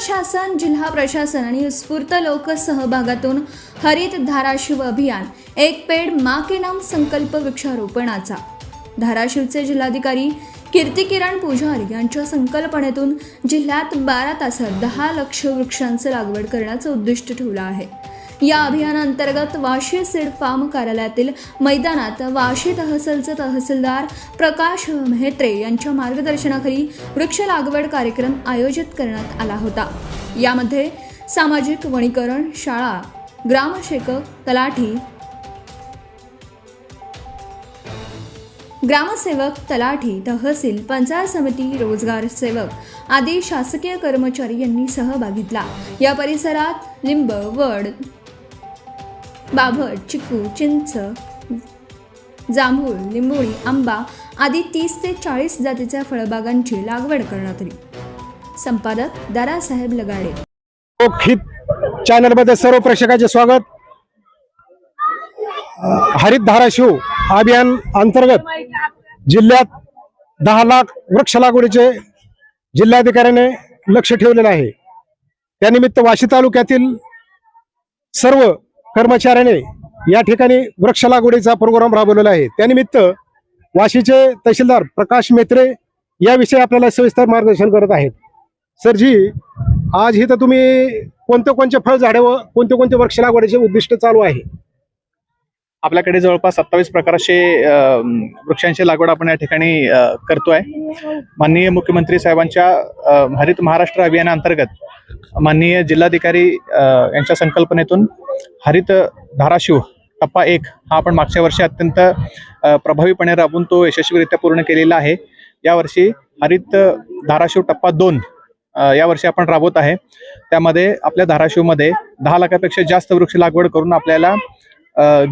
शासन, जिल्हा प्रशासन आणि उत्स्फूर्त लोकसहभागातून हरित धाराशिव अभियान एक पेड़ माँ के नाम संकल्प वृक्षारोपणाचा धाराशिवचे जिल्हाधिकारी कीर्तिकिरण पुजारी यांच्या संकल्पनेतून जिल्ह्यात 12 तासात 10 लाख वृक्षांची लागवड करण्याचं उद्दिष्ट ठेवलं आहे। या अभियानांतर्गत वाशी सीड फार्म कार्यालयातील मैदानात वाशी तहसीलचे तहसीलदार प्रकाश मेहत्रे यांच्या मार्गदर्शनाखाली वृक्ष लागवड कार्यक्रम आयोजित करण्यात आला होता। यामध्ये सामाजिक वनीकरण, शाळा, ग्रामसेवक, तलाठी, तहसील, पंचायत समिती, रोजगार सेवक आदी शासकीय कर्मचारी यांनी सहभाग घेतला। या परिसरात लिंब, वड, बाभट, चिकू, चिंच, जांभूळ, लिंबोणी, आंबा आदी 30 ते 40 जातीच्या फळबागांची लागवड करण्यात आली। संपादक दारासाहेब लगाडे। हित चॅनलमध्ये सर्व प्रेक्षकांचे स्वागत। हरित धाराशिव अभियान अंतर्गत जिल्ह्यात 10 लाख वृक्ष लागवडीचे जिल्हाधिकाऱ्याने लक्ष ठेवलेले आहे। त्यानिमित्त वाशी तालुक्यातील सर्व कर्मचाऱ्यांनी या ठिकाणी वृक्ष लागवडीचा प्रोग्राम राबवलेला आहे। त्यानिमित्त वाशीचे तहसीलदार प्रकाश मेहत्रे याविषयी आपल्याला सविस्तर मार्गदर्शन करत आहेत। सर जी, आज इथं तुम्ही कोणते फळ झाडे व कोणते वृक्ष लागवडीचे उद्दिष्ट चालू आहे? आपल्याकडे जवळपास 27 प्रकारचे वृक्षांची लागवड आपण या ठिकाणी करतोय। माननीय मुख्यमंत्री साहेबांच्या हरित महाराष्ट्र अभियानाअंतर्गत माननीय जिल्हाधिकारी यांच्या संकल्पनेतून हरित धाराशिव टप्पा 1 हा आपण मागच्या वर्षी अत्यंत प्रभावीपणे राबवून तो यशस्वीरित्या पूर्ण केलेला आहे। यावर्षी हरित धाराशिव टप्पा 2 यावर्षी आपण राबवत आहे। त्यामध्ये आपल्या धाराशिवमध्ये 10 लाखापेक्षा जास्त वृक्ष लागवड करून आपल्याला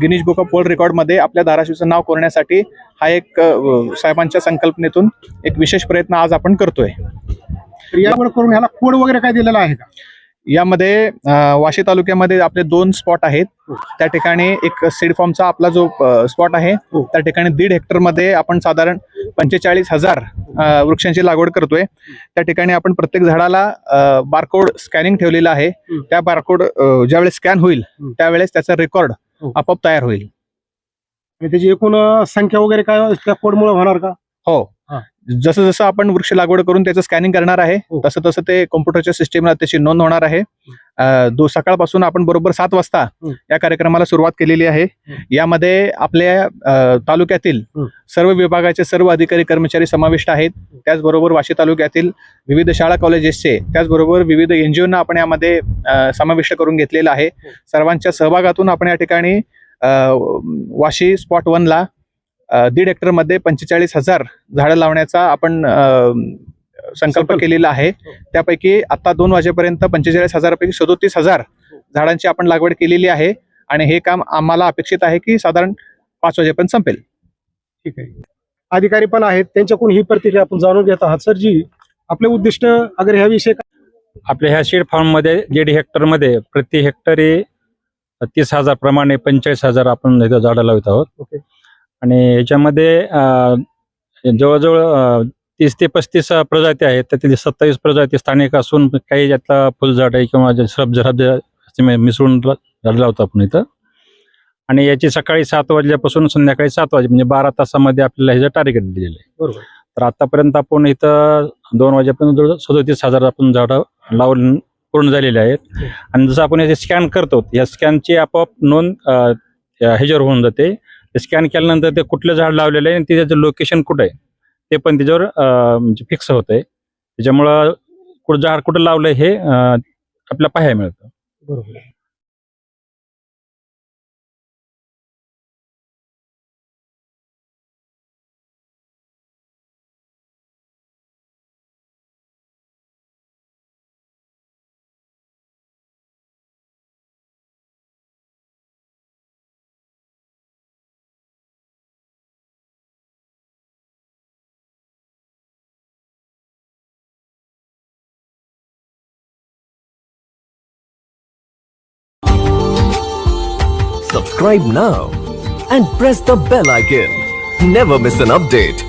गिनीज बुक ऑफ वर्ल्ड रेकॉर्डमध्ये आपल्या धाराशिवचं नाव कोरण्यासाठी हा एक साहेबांच्या संकल्पनेतून एक विशेष प्रयत्न आज आपण करतोय। यावर करून ह्याला कोड वगैरे काय दिलेला आहे का? यामध्ये वाशी तालुक्यामध्ये आपले 2 स्पॉट आहेत। त्या ठिकाणी एक सीड फॉर्मचा आपला जो स्पॉट आहे त्या ठिकाणी 1.5 हेक्टरमध्ये आपण साधारण 45,000 वृक्षांची लागवड करतोय। त्या ठिकाणी आपण प्रत्येक झाडाला बारकोड स्कॅनिंग ठेवलेला आहे। त्या बारकोड ज्यावेळेस स्कॅन होईल त्यावेळेस त्याचा रेकॉर्ड आपोआप तयार होईल। त्याची एकूण संख्या वगैरे काय त्या कोडमुळे होणार का? हो, जसं जसं आपण वृक्ष लागवड करून त्याचं स्कॅनिंग करणार आहे तसं तसं ते कॉम्प्युटरच्या सिस्टीमला त्याची नोंद होणार आहे। सकाळपासून आपण बरोबर 7 वाजता या कार्यक्रमाला सुरुवात केलेली आहे। यामध्ये आपल्या तालुक्यातील सर्व विभागाचे सर्व अधिकारी कर्मचारी समाविष्ट आहेत। त्याचबरोबर वाशी तालुक्यातील विविध शाळा कॉलेजेसचे त्याचबरोबर विविध NGOना आपण यामध्ये समाविष्ट करून घेतलेला आहे। सर्वांच्या सहभागातून आपण या ठिकाणी वाशी स्पॉट 1 ला 1.5 हेक्टरमध्ये 45,000 झाडं लावण्याचा आपण संकल्प केलेला आहे। त्यापैकी आता 2 वाजेपर्यंत 45,000 पैकी 37,000 झाडांची आपण लागवड केलेली आहे आणि हे काम आम्हाला अपेक्षित आहे की साधारण 5 वाजेपर्यंत संपेल। ठीक आहे, अधिकारी पण आहेत, त्यांच्याकडून ही प्रतिक्रिया आपण जाणून घेत आहात। सर जी, आपले उद्दिष्ट अगर ह्याविषयी आपल्या ह्या सीड फार्म मध्ये 1.5 हेक्टरमध्ये प्रति हेक्टरी 30,000 प्रमाणे 45,000 आपण झाडं लावत आहोत। ओके, आणि याच्यामध्ये जवळजवळ 30 ते 35 प्रजाती आहेत। त्यातील 27 प्रजाती स्थानिक असून काही यातला फुलझाड आहे किंवा श्रब मिसळून झाडं लावतो आपण इथं। आणि याची सकाळी 7 वाजल्यापासून संध्याकाळी 7 वाजे म्हणजे 12 तासामध्ये आपल्याला ह्याचं टार्गेट दिलेलं आहे। बरोबर। तर आतापर्यंत आपण इथं 2 वाजेपर्यंत 37,000 आपण झाडं लावून पूर्ण झालेले आहेत। आणि जसं आपण याचे स्कॅन करतो या स्कॅनची आपोआप नोंद ह्याच्यावर होऊन जाते। स्कॅन केल्यानंतर ते कुठलं झाड लावलेलं आहे आणि त्याचं लोकेशन कुठं आहे ते पण त्याच्यावर म्हणजे फिक्स होत आहे। त्याच्यामुळं झाड कुठं लावलंय हे आपल्याला पाहायला मिळतं। बरोबर। Subscribe now and press the bell icon. Never miss an update.